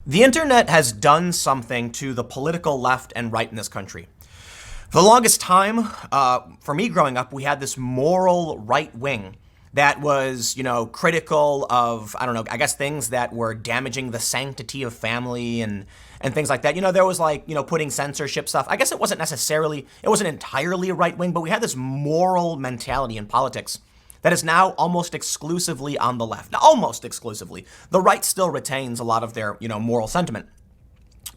The internet has done something to the political left and right in this country. For the longest time, for me growing up, we had this moral right wing that was, critical of, I guess things that were damaging the sanctity of family and things like that. There was putting censorship stuff. I guess it wasn't entirely right wing, but we had this moral mentality in politics that is now almost exclusively on the left. Now, almost exclusively. The right still retains a lot of their, moral sentiment.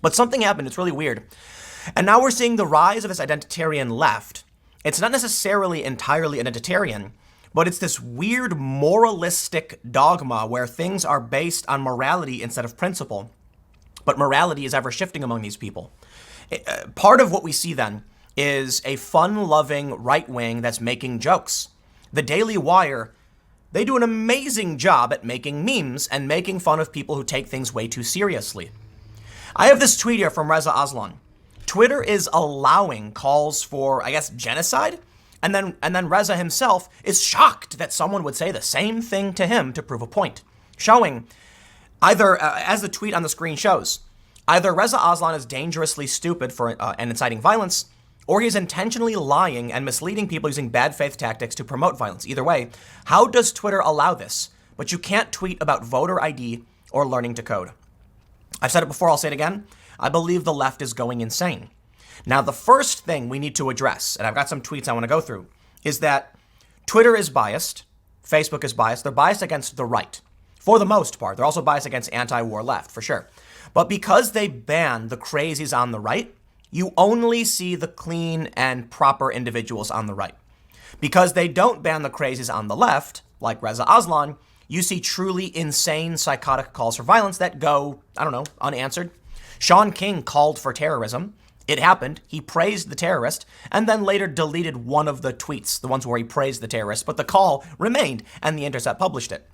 But something happened. It's really weird. And now we're seeing the rise of this identitarian left. It's not necessarily entirely identitarian, but it's this weird moralistic dogma where things are based on morality instead of principle. But morality is ever shifting among these people. Part of what we see then is a fun-loving right wing that's making jokes. The Daily Wire, they do an amazing job at making memes and making fun of people who take things way too seriously. I have this tweet here from Reza Aslan. Twitter is allowing calls for, genocide, and then Reza himself is shocked that someone would say the same thing to him to prove a point, showing either, as the tweet on the screen shows, either Reza Aslan is dangerously stupid and inciting violence, or he's intentionally lying and misleading people using bad faith tactics to promote violence. Either way, how does Twitter allow this? But you can't tweet about voter ID or learning to code. I've said it before, I'll say it again. I believe the left is going insane. Now, the first thing we need to address, and I've got some tweets I want to go through, is that Twitter is biased, Facebook is biased, they're biased against the right. For the most part, they're also biased against anti-war left, for sure. But because they ban the crazies on the right, you only see the clean and proper individuals on the right. Because they don't ban the crazies on the left, like Reza Aslan, you see truly insane psychotic calls for violence that go, unanswered. Sean King called for terrorism. It happened. He praised the terrorist and then later deleted one of the tweets, the ones where he praised the terrorist, but the call remained and The Intercept published it.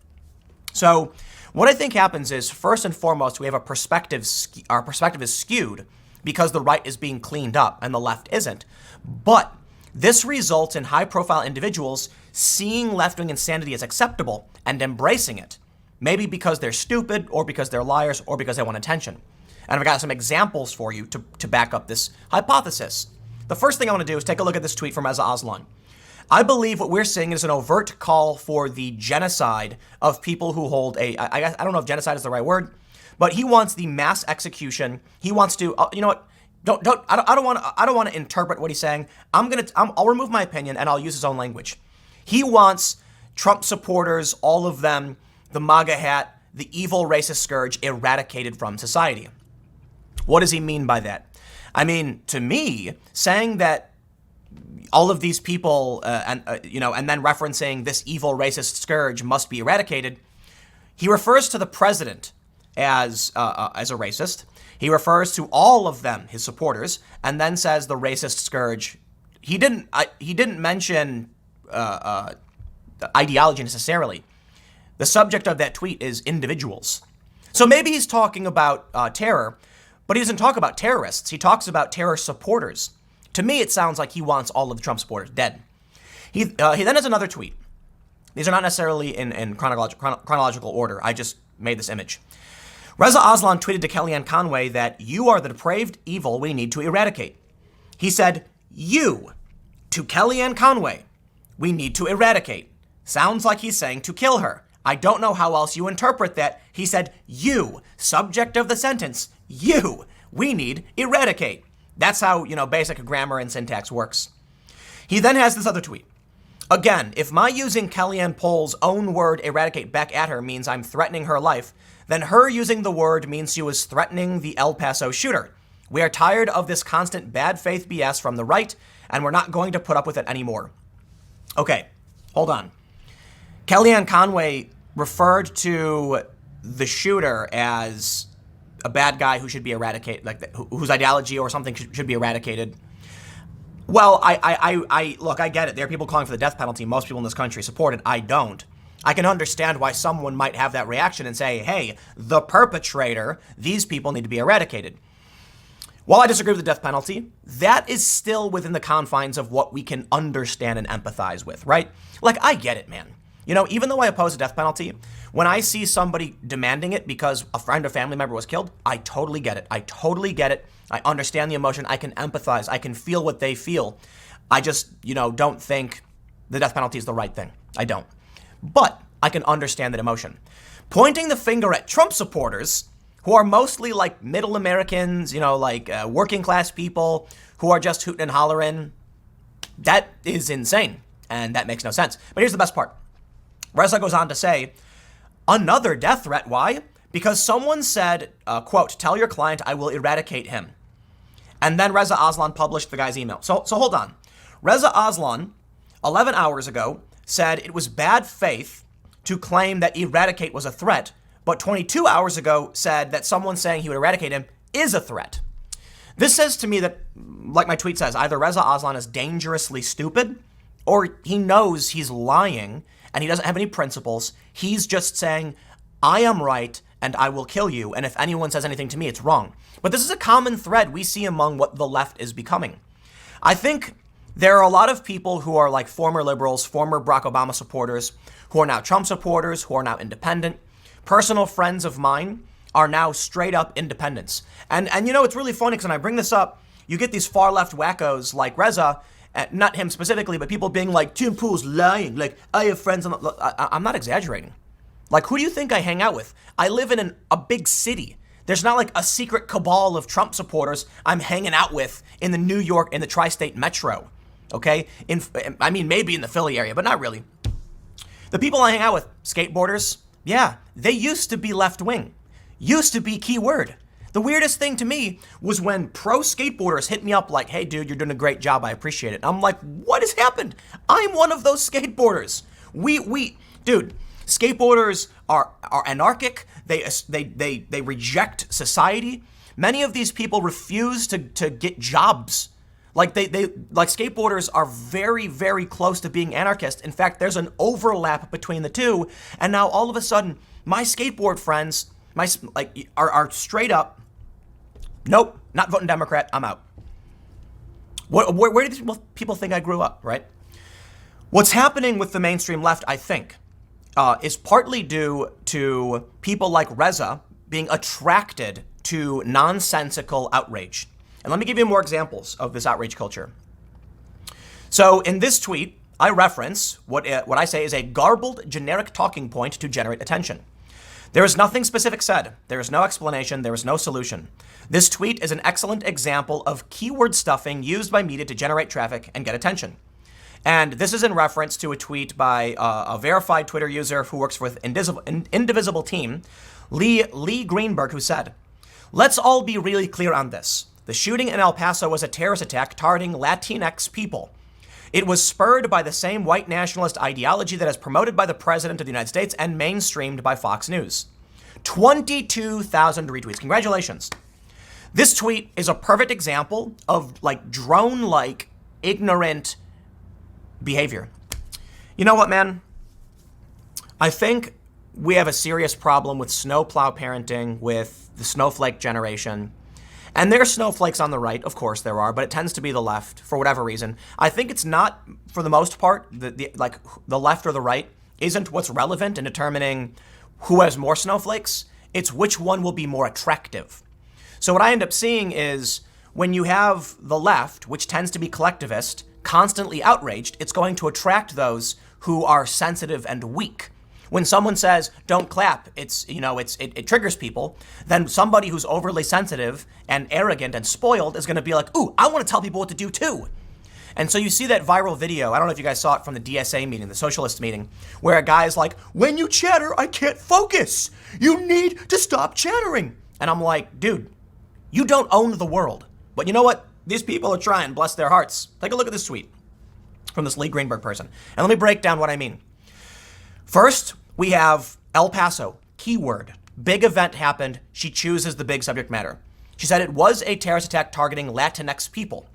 So what I think happens is, first and foremost, we have our perspective is skewed because the right is being cleaned up and the left isn't. But this results in high-profile individuals seeing left-wing insanity as acceptable and embracing it, maybe because they're stupid or because they're liars or because they want attention. And I've got some examples for you to back up this hypothesis. The first thing I want to do is take a look at this tweet from Reza Aslan. I believe what we're seeing is an overt call for the genocide of people who hold I don't know if genocide is the right word, but he wants the mass execution. He wants to, I don't want to interpret what he's saying. I'll remove my opinion and I'll use his own language. He wants Trump supporters, all of them, the MAGA hat, the evil racist scourge eradicated from society. What does he mean by that? I mean, to me, saying that all of these people, and then referencing this evil racist scourge must be eradicated, he refers to the president as a racist. He refers to all of them, his supporters, and then says the racist scourge. He didn't mention ideology necessarily. The subject of that tweet is individuals. So maybe he's talking about terror, but he doesn't talk about terrorists. He talks about terror supporters. To me, it sounds like he wants all of the Trump supporters dead. He then has another tweet. These are not necessarily in chronological order. I just made this image. Reza Aslan tweeted to Kellyanne Conway that you are the depraved evil we need to eradicate. He said, you, to Kellyanne Conway, we need to eradicate. Sounds like he's saying to kill her. I don't know how else you interpret that. He said, you, subject of the sentence, you, we need eradicate. That's how, basic grammar and syntax works. He then has this other tweet. Again, if my using Kellyanne Poll's own word eradicate back at her means I'm threatening her life, then her using the word means she was threatening the El Paso shooter. We are tired of this constant bad faith BS from the right, and we're not going to put up with it anymore. Okay, hold on. Kellyanne Conway referred to the shooter as a bad guy who should be eradicated, whose ideology or something should be eradicated. Well, I get it. There are people calling for the death penalty. Most people in this country support it. I don't. I can understand why someone might have that reaction and say, hey, the perpetrator, these people need to be eradicated. While I disagree with the death penalty, that is still within the confines of what we can understand and empathize with, right? I get it, man. You know, even though I oppose the death penalty, when I see somebody demanding it because a friend or family member was killed, I totally get it. I totally get it. I understand the emotion. I can empathize. I can feel what they feel. I just, don't think the death penalty is the right thing. I don't. But I can understand that emotion. Pointing the finger at Trump supporters, who are mostly like middle Americans, working class people who are just hooting and hollering, that is insane. And that makes no sense. But here's the best part. Reza goes on to say, another death threat. Why? Because someone said, quote, tell your client I will eradicate him. And then Reza Aslan published the guy's email. So hold on. Reza Aslan, 11 hours ago, said it was bad faith to claim that eradicate was a threat, but 22 hours ago said that someone saying he would eradicate him is a threat. This says to me that, like my tweet says, either Reza Aslan is dangerously stupid, or he knows he's lying and he doesn't have any principles. He's just saying, I am right and I will kill you, and if anyone says anything to me, it's wrong. But this is a common thread we see among what the left is becoming. I think there are a lot of people who are like former liberals, former Barack Obama supporters, who are now Trump supporters, who are now independent. Personal friends of mine are now straight up independents. And it's really funny because when I bring this up, you get these far left wackos like Reza, not him specifically, but people being like, Tim Pool's lying. Like, I have friends. I'm not exaggerating. Like, who do you think I hang out with? I live in a big city. There's not like a secret cabal of Trump supporters I'm hanging out with in the New York, in the tri-state metro. Okay? Maybe in the Philly area, but not really. The people I hang out with, skateboarders, yeah, they used to be left-wing. Used to be keyword. The weirdest thing to me was when pro skateboarders hit me up like, hey, dude, you're doing a great job. I appreciate it. I'm like, what has happened? I'm one of those skateboarders. Dude, skateboarders are anarchic. They reject society. Many of these people refuse to get jobs. Like skateboarders are very, very close to being anarchist. In fact, there's an overlap between the two. And now all of a sudden, my skateboard friends are straight up, nope, not voting Democrat, I'm out. Where do people think I grew up, right? What's happening with the mainstream left, I think, is partly due to people like Reza being attracted to nonsensical outrage. And let me give you more examples of this outrage culture. So in this tweet, I reference what I say is a garbled, generic talking point to generate attention. There is nothing specific said. There is no explanation. There is no solution. This tweet is an excellent example of keyword stuffing used by media to generate traffic and get attention. And this is in reference to a tweet by a verified Twitter user who works with Indivisible Team, Lee Greenberg, who said, let's all be really clear on this. The shooting in El Paso was a terrorist attack targeting Latinx people. It was spurred by the same white nationalist ideology that is promoted by the President of the United States and mainstreamed by Fox News. 22,000 retweets. Congratulations. This tweet is a perfect example of drone-like, ignorant behavior. You know what, man? I think we have a serious problem with snowplow parenting, with the snowflake generation. And there are snowflakes on the right, of course there are, but it tends to be the left for whatever reason. I think it's not, for the most part, the left or the right isn't what's relevant in determining who has more snowflakes. It's which one will be more attractive. So what I end up seeing is when you have the left, which tends to be collectivist, constantly outraged, it's going to attract those who are sensitive and weak. When someone says, don't clap, it triggers people, then somebody who's overly sensitive and arrogant and spoiled is going to be like, ooh, I want to tell people what to do too. And so you see that viral video, I don't know if you guys saw it from the DSA meeting, the socialist meeting, where a guy's like, when you chatter, I can't focus. You need to stop chattering. And I'm like, dude, you don't own the world. But you know what? These people are trying, bless their hearts. Take a look at this tweet from this Lee Greenberg person. And let me break down what I mean. First, we have El Paso, keyword. Big event happened. She chooses the big subject matter. She said it was a terrorist attack targeting Latinx people.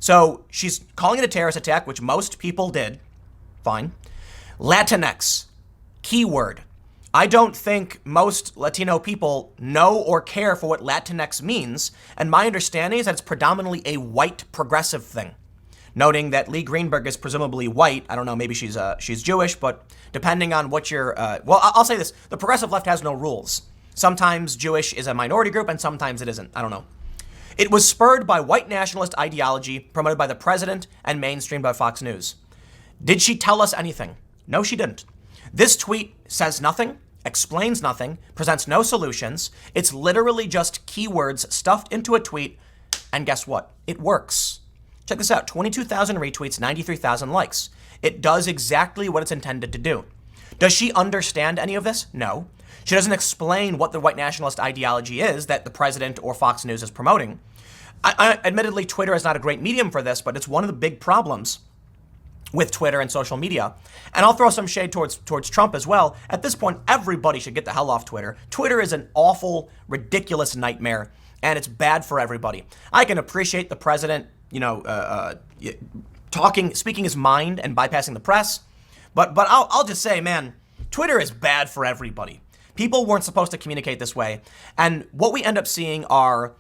So she's calling it a terrorist attack, which most people did. Fine. Latinx, keyword. I don't think most Latino people know or care for what Latinx means. And my understanding is that it's predominantly a white progressive thing. noting that Lee Greenberg is presumably white. I don't know, maybe she's Jewish, but depending on what you're, well, I'll say this, the progressive left has no rules. Sometimes Jewish is a minority group and sometimes it isn't. I don't know. It was spurred by white nationalist ideology promoted by the president and mainstreamed by Fox News. Did she tell us anything? No, she didn't. This tweet says nothing, explains nothing, presents no solutions. It's literally just keywords stuffed into a tweet, and guess what? It works. Check this out, 22,000 retweets, 93,000 likes. It does exactly what it's intended to do. Does she understand any of this? No. She doesn't explain what the white nationalist ideology is that the president or Fox News is promoting. Admittedly, Twitter is not a great medium for this, but it's one of the big problems with Twitter and social media. And I'll throw some shade towards Trump as well. At this point, everybody should get the hell off Twitter. Twitter is an awful, ridiculous nightmare, and it's bad for everybody. I can appreciate the president, speaking his mind and bypassing the press, but I'll just say, man, Twitter is bad for everybody. People weren't supposed to communicate this way. And what we end up seeing are,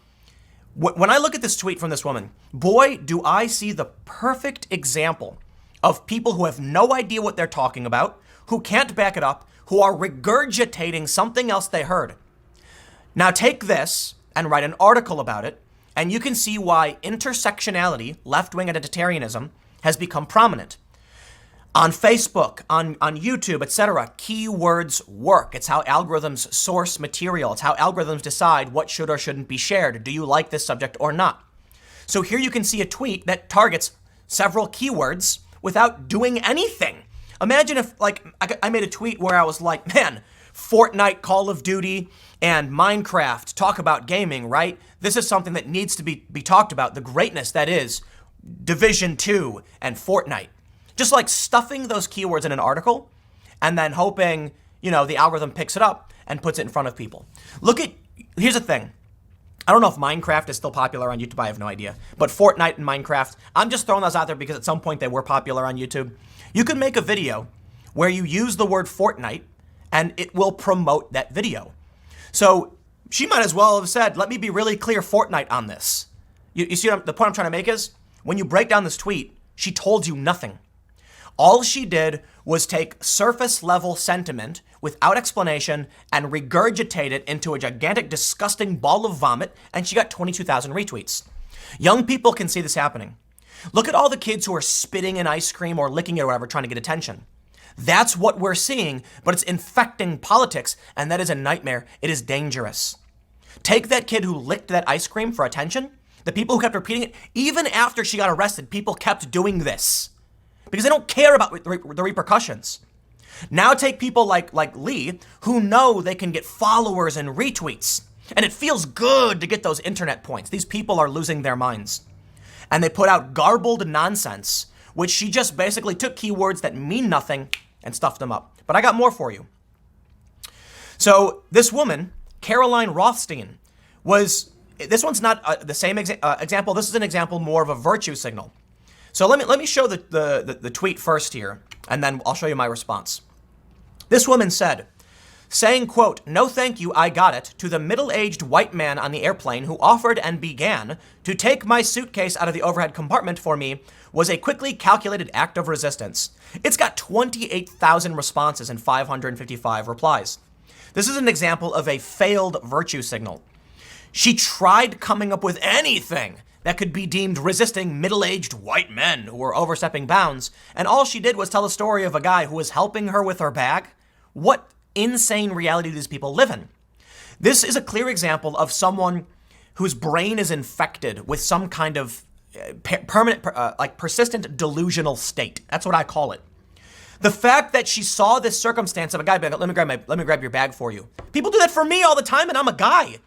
when I look at this tweet from this woman, boy, do I see the perfect example of people who have no idea what they're talking about, who can't back it up, who are regurgitating something else they heard. Now take this and write an article about it, and you can see why intersectionality, left-wing identitarianism, has become prominent. On Facebook, on YouTube, etc., keywords work. It's how algorithms source material. It's how algorithms decide what should or shouldn't be shared. Do you like this subject or not? So here you can see a tweet that targets several keywords without doing anything. Imagine if, I made a tweet where I was like, man, Fortnite, Call of Duty, and Minecraft talk about gaming, right? This is something that needs to be talked about, the greatness that is Division 2 and Fortnite. Just like stuffing those keywords in an article and then hoping, the algorithm picks it up and puts it in front of people. Here's the thing. I don't know if Minecraft is still popular on YouTube. I have no idea. But Fortnite and Minecraft, I'm just throwing those out there because at some point they were popular on YouTube. You could make a video where you use the word Fortnite and it will promote that video. So she might as well have said, let me be really clear, Fortnite on this. You see the point I'm trying to make is, when you break down this tweet, she told you nothing. All she did was take surface level sentiment without explanation and regurgitate it into a gigantic, disgusting ball of vomit, and she got 22,000 retweets. Young people can see this happening. Look at all the kids who are spitting in ice cream or licking it or whatever, trying to get attention. That's what we're seeing, but it's infecting politics, and that is a nightmare. It is dangerous. Take that kid who licked that ice cream for attention. The people who kept repeating it, even after she got arrested, people kept doing this because they don't care about the repercussions. Now take people like Lee, who know they can get followers and retweets, and it feels good to get those internet points. These people are losing their minds. And they put out garbled nonsense, which she just basically took keywords that mean nothing and stuffed them up. But I got more for you. So this woman, Caroline Rothstein, this one's not the same example. This is an example more of a virtue signal. So let me show the tweet first here, and then I'll show you my response. This woman said, saying, quote, "No thank you, I got it," to the middle-aged white man on the airplane who offered and began to take my suitcase out of the overhead compartment for me was a quickly calculated act of resistance. It's got 28,000 responses and 555 replies. This is an example of a failed virtue signal. She tried coming up with anything that could be deemed resisting middle-aged white men who were overstepping bounds, and all she did was tell a story of a guy who was helping her with her bag. What insane reality do these people live in? This is a clear example of someone whose brain is infected with some kind of permanent, persistent delusional state. That's what I call it. The fact that she saw this circumstance of a guy being like, let me grab your bag for you. People do that for me all the time, and I'm a guy.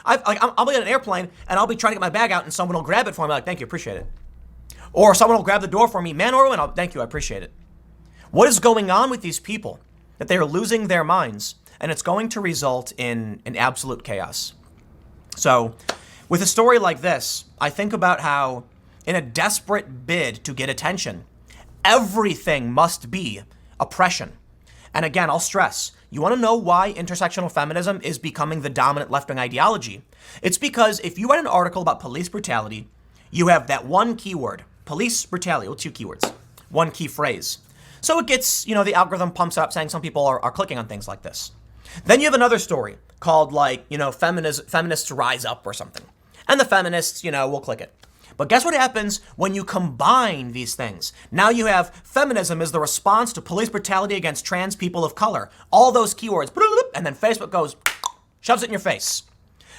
I'll be on an airplane and I'll be trying to get my bag out and someone will grab it for me. Like, thank you, appreciate it. Or someone will grab the door for me, man or woman, thank you, I appreciate it. What is going on with these people? That they are losing their minds, and it's going to result in absolute chaos. So with a story like this, I think about how in a desperate bid to get attention, everything must be oppression. And again, I'll stress, you want to know why intersectional feminism is becoming the dominant left-wing ideology? It's because if you write an article about police brutality, you have that one keyword, police brutality with 2 keywords, 1 key phrase. So it gets, the algorithm pumps up saying some people are clicking on things like this. Then you have another story called feminists rise up or something. And the feminists, will click it. But guess what happens when you combine these things? Now you have feminism is the response to police brutality against trans people of color. All those keywords, and then Facebook goes, shoves it in your face.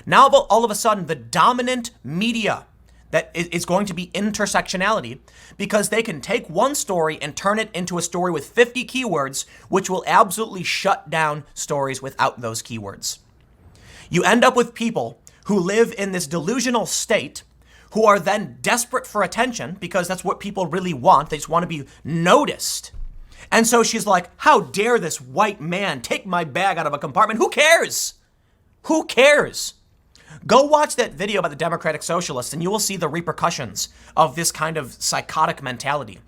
Now all of a sudden, the dominant media that is going to be intersectionality, because they can take one story and turn it into a story with 50 keywords, which will absolutely shut down stories without those keywords. You end up with people who live in this delusional state, who are then desperate for attention because that's what people really want. They just want to be noticed. And so she's like, how dare this white man take my bag out of a compartment? Who cares? Who cares? Go watch that video about the Democratic Socialists and you will see the repercussions of this kind of psychotic mentality.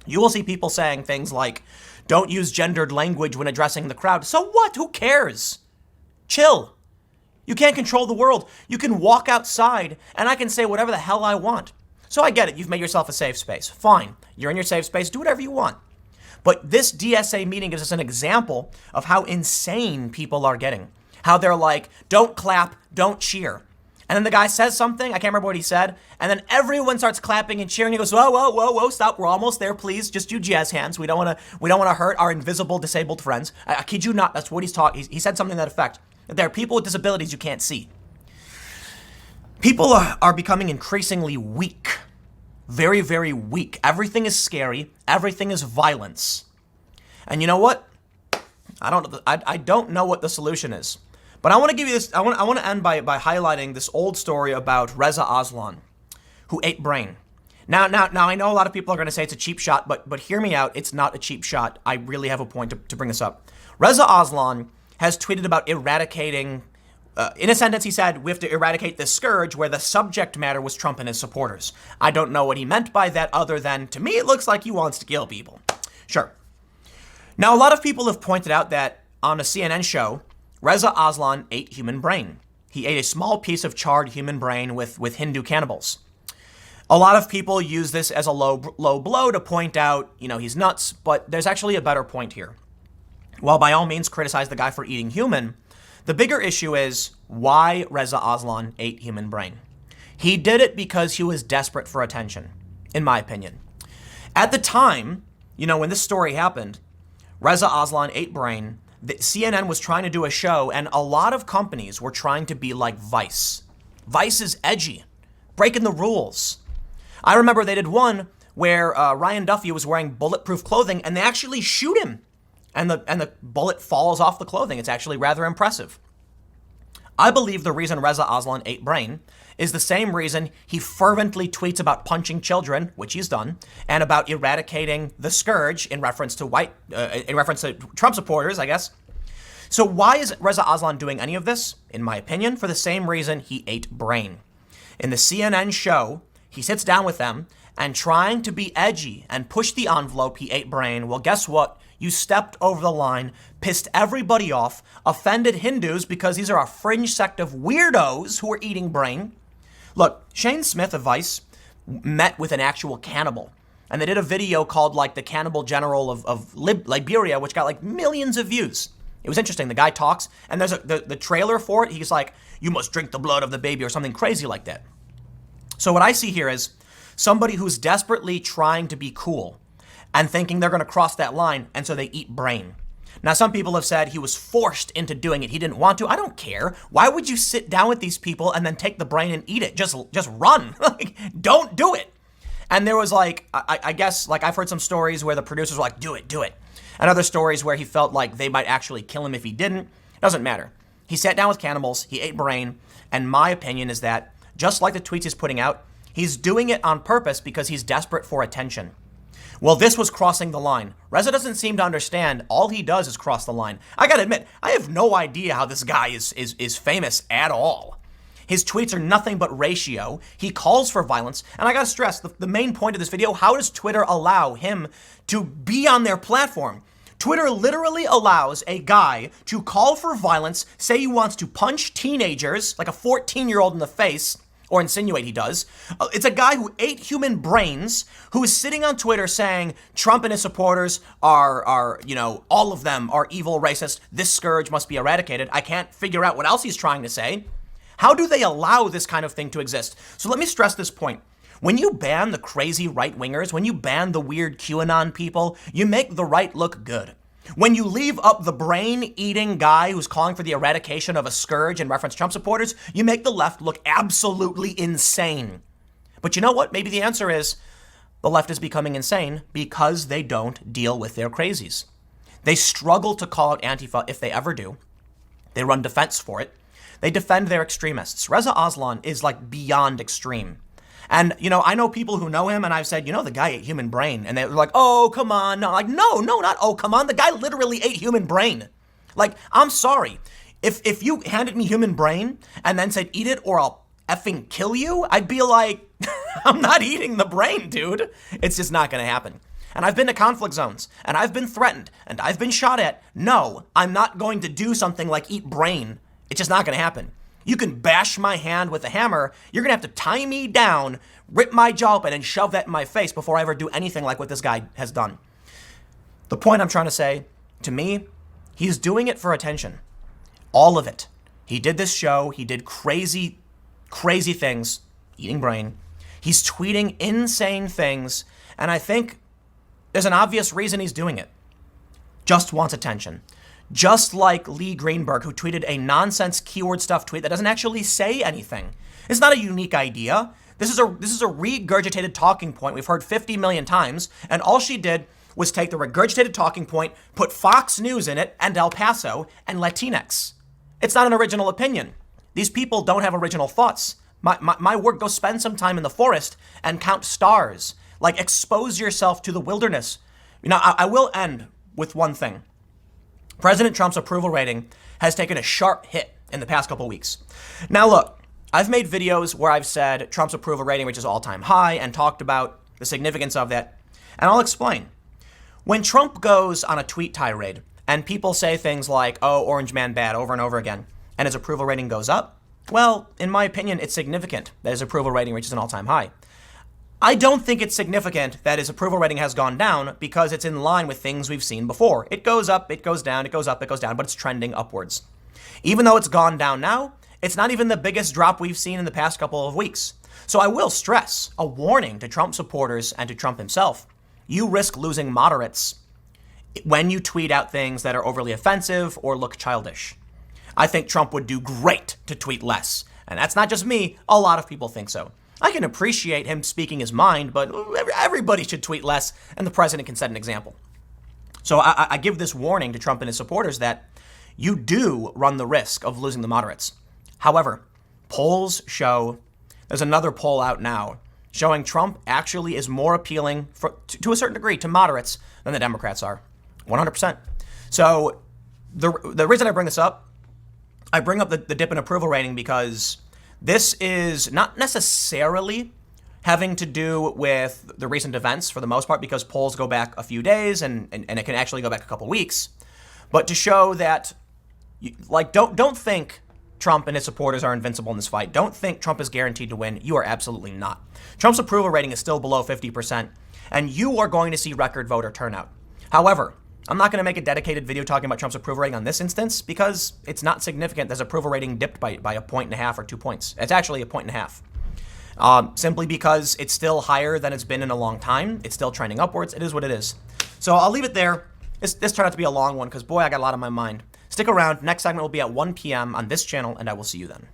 You will see people saying things like, don't use gendered language when addressing the crowd. So what? Who cares? Chill. You can't control the world. You can walk outside and I can say whatever the hell I want. So I get it. You've made yourself a safe space. Fine. You're in your safe space. Do whatever you want. But this DSA meeting gives us an example of how insane people are getting. How they're like, don't clap, don't cheer. And then the guy says something. I can't remember what he said. And then everyone starts clapping and cheering. He goes, whoa, whoa, whoa, whoa, stop. We're almost there. Please just do jazz hands. We don't want to hurt our invisible disabled friends. I kid you not. That's what he's talking. He said something to that effect. There are people with disabilities you can't see. People are becoming increasingly weak. Very, very weak. Everything is scary. Everything is violence. And you know what? I don't know what the solution is. But I want to give you this. I want to end by highlighting this old story about Reza Aslan, who ate brain. Now I know a lot of people are going to say it's a cheap shot, but hear me out. It's not a cheap shot. I really have a point to bring this up. Reza Aslan has tweeted about eradicating, in a sentence he said, we have to eradicate this scourge where the subject matter was Trump and his supporters. I don't know what he meant by that other than, to me, it looks like he wants to kill people. Sure. Now, a lot of people have pointed out that on a CNN show, Reza Aslan ate human brain. He ate a small piece of charred human brain with Hindu cannibals. A lot of people use this as a low blow to point out, he's nuts, but there's actually a better point here. While by all means criticize the guy for eating human, the bigger issue is why Reza Aslan ate human brain. He did it because he was desperate for attention, in my opinion. At the time, when this story happened, Reza Aslan ate brain. CNN was trying to do a show, and a lot of companies were trying to be like Vice. Vice is edgy, breaking the rules. I remember they did one where Ryan Duffy was wearing bulletproof clothing, and they actually shoot him. And the bullet falls off the clothing. It's actually rather impressive. I believe the reason Reza Aslan ate brain is the same reason he fervently tweets about punching children, which he's done, and about eradicating the scourge in reference to Trump supporters, I guess. So why is Reza Aslan doing any of this? In my opinion, for the same reason he ate brain. In the CNN show, he sits down with them and trying to be edgy and push the envelope, he ate brain. Well, guess what? You stepped over the line, pissed everybody off, offended Hindus because these are a fringe sect of weirdos who are eating brain. Look, Shane Smith of Vice met with an actual cannibal, and they did a video called the Cannibal General of Liberia, which got millions of views. It was interesting. The guy talks, and there's the trailer for it. He's like, you must drink the blood of the baby or something crazy like that. So what I see here is somebody who's desperately trying to be cool and thinking they're going to cross that line, and so they eat brain. Now, some people have said he was forced into doing it. He didn't want to. I don't care. Why would you sit down with these people and then take the brain and eat it? Just run. Don't do it. And there was I guess I've heard some stories where the producers were like, do it. And other stories where he felt like they might actually kill him if he didn't. Doesn't matter. He sat down with cannibals. He ate brain. And my opinion is that, just like the tweets he's putting out, he's doing it on purpose because he's desperate for attention. Well, this was crossing the line. Reza doesn't seem to understand. All he does is cross the line. I gotta admit, I have no idea how this guy is famous at all. His tweets are nothing but ratio. He calls for violence. And I gotta stress, the main point of this video, how does Twitter allow him to be on their platform? Twitter literally allows a guy to call for violence, say he wants to punch teenagers, like a 14-year-old in the face, or insinuate he does. It's a guy who ate human brains, who is sitting on Twitter saying Trump and his supporters are, all of them are evil, racist. This scourge must be eradicated. I can't figure out what else he's trying to say. How do they allow this kind of thing to exist? So let me stress this point. When you ban the crazy right-wingers, when you ban the weird QAnon people, you make the right look good. When you leave up the brain-eating guy who's calling for the eradication of a scourge and reference Trump supporters, you make the left look absolutely insane. But you know what? Maybe the answer is the left is becoming insane because they don't deal with their crazies. They struggle to call out Antifa if they ever do. They run defense for it. They defend their extremists. Reza Aslan is like beyond extreme. And, I know people who know him, and I've said, the guy ate human brain. And they're like, oh, come on. No, like, no, not, oh, come on. The guy literally ate human brain. Like, I'm sorry. If you handed me human brain and then said, eat it or I'll effing kill you, I'd be like, I'm not eating the brain, dude. It's just not going to happen. And I've been to conflict zones, and I've been threatened, and I've been shot at. No, I'm not going to do something like eat brain. It's just not going to happen. You can bash my hand with a hammer. You're going to have to tie me down, rip my jaw open, and shove that in my face before I ever do anything like what this guy has done. The point I'm trying to say, to me, he's doing it for attention. All of it. He did this show. He did crazy, crazy things, eating brain. He's tweeting insane things. And I think there's an obvious reason he's doing it. Just wants attention. Just like Lee Greenberg, who tweeted a nonsense keyword stuff tweet that doesn't actually say anything. It's not a unique idea. This is a regurgitated talking point we've heard 50 million times, and all she did was take the regurgitated talking point, put Fox News in it, and El Paso, and Latinx. It's not an original opinion. These people don't have original thoughts. My word, go spend some time in the forest and count stars. Like, expose yourself to the wilderness. I will end with one thing. President Trump's approval rating has taken a sharp hit in the past couple of weeks. Now, look, I've made videos where I've said Trump's approval rating reaches all-time high and talked about the significance of that. And I'll explain. When Trump goes on a tweet tirade and people say things like, oh, Orange Man bad over and over again, and his approval rating goes up, well, in my opinion, it's significant that his approval rating reaches an all-time high. I don't think it's significant that his approval rating has gone down because it's in line with things we've seen before. It goes up, it goes down, it goes up, it goes down, but it's trending upwards. Even though it's gone down now, it's not even the biggest drop we've seen in the past couple of weeks. So I will stress a warning to Trump supporters and to Trump himself. You risk losing moderates when you tweet out things that are overly offensive or look childish. I think Trump would do great to tweet less. And that's not just me, a lot of people think so. I can appreciate him speaking his mind, but everybody should tweet less, and the president can set an example. So I give this warning to Trump and his supporters that you do run the risk of losing the moderates. However, polls show, there's another poll out now, showing Trump actually is more appealing to a certain degree to moderates than the Democrats are. 100%. So the reason I bring this up, I bring up the dip in approval rating because this is not necessarily having to do with the recent events for the most part, because polls go back a few days and it can actually go back a couple weeks. But to show that, don't think Trump and his supporters are invincible in this fight. Don't think Trump is guaranteed to win. You are absolutely not. Trump's approval rating is still below 50%, and you are going to see record voter turnout. However, I'm not going to make a dedicated video talking about Trump's approval rating on this instance because it's not significant. His approval rating dipped by 1.5 or 2 points. It's actually 1.5. Simply because it's still higher than it's been in a long time. It's still trending upwards. It is what it is. So I'll leave it there. This turned out to be a long one because, boy, I got a lot on my mind. Stick around. Next segment will be at 1 p.m. on this channel, and I will see you then.